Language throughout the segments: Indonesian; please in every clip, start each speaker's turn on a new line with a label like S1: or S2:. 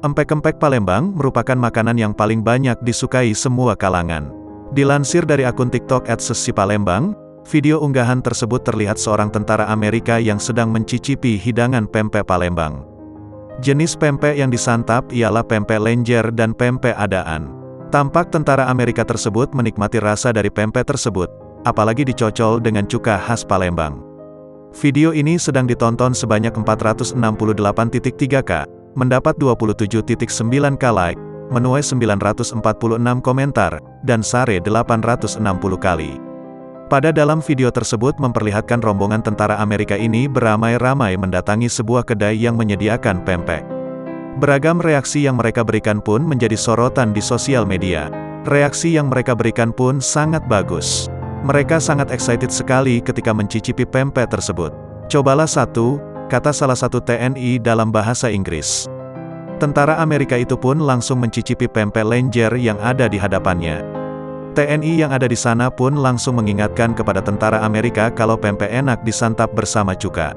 S1: Empek-empek Palembang merupakan makanan yang paling banyak disukai semua kalangan. Dilansir dari akun TikTok @sesipalembang, video unggahan tersebut terlihat seorang tentara Amerika yang sedang mencicipi hidangan pempek Palembang. Jenis pempek yang disantap ialah pempek lenjer dan pempek adaan. Tampak tentara Amerika tersebut menikmati rasa dari pempek tersebut, apalagi dicocol dengan cuka khas Palembang. Video ini sedang ditonton sebanyak 468.3K, mendapat 27.9K like, menuai 946 komentar, dan share 860 kali. Pada dalam video tersebut memperlihatkan rombongan tentara Amerika ini beramai-ramai mendatangi sebuah kedai yang menyediakan pempek. Beragam reaksi yang mereka berikan pun menjadi sorotan di sosial media. Reaksi yang mereka berikan pun sangat bagus. Mereka sangat excited sekali ketika mencicipi pempek tersebut. "Cobalah satu," kata salah satu TNI dalam bahasa Inggris. Tentara Amerika itu pun langsung mencicipi pempek lenjer yang ada di hadapannya. TNI yang ada di sana pun langsung mengingatkan kepada tentara Amerika kalau pempek enak disantap bersama cuka.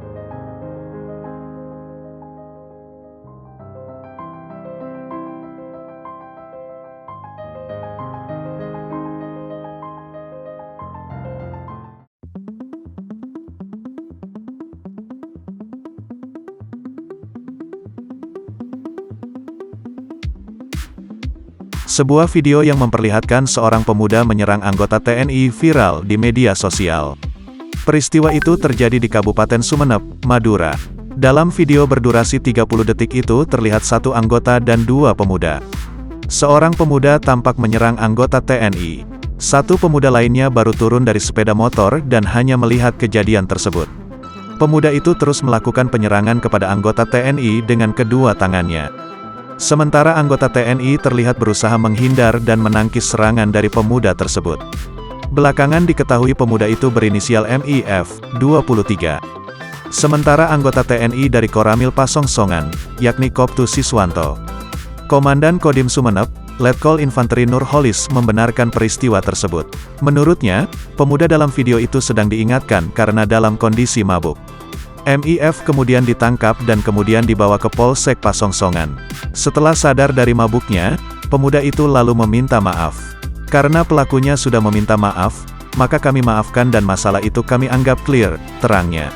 S1: Sebuah video yang memperlihatkan seorang pemuda menyerang anggota TNI viral di media sosial. Peristiwa itu terjadi di Kabupaten Sumeneb, Madura. Dalam video berdurasi 30 detik itu terlihat satu anggota dan dua pemuda. Seorang pemuda tampak menyerang anggota TNI. Satu pemuda lainnya baru turun dari sepeda motor dan hanya melihat kejadian tersebut. Pemuda itu terus melakukan penyerangan kepada anggota TNI dengan kedua tangannya. Sementara anggota TNI terlihat berusaha menghindar dan menangkis serangan dari pemuda tersebut. Belakangan diketahui pemuda itu berinisial MIF, 23. Sementara anggota TNI dari Koramil Pasongsongan, yakni Koptu Siswanto. Komandan Kodim Sumeneb, Letkol Infanteri Nurholis membenarkan peristiwa tersebut. Menurutnya, pemuda dalam video itu sedang diingatkan karena dalam kondisi mabuk. MIF kemudian ditangkap dan kemudian dibawa ke Polsek Pasongsongan. Setelah sadar dari mabuknya, pemuda itu lalu meminta maaf. "Karena pelakunya sudah meminta maaf, maka kami maafkan dan masalah itu kami anggap clear," terangnya.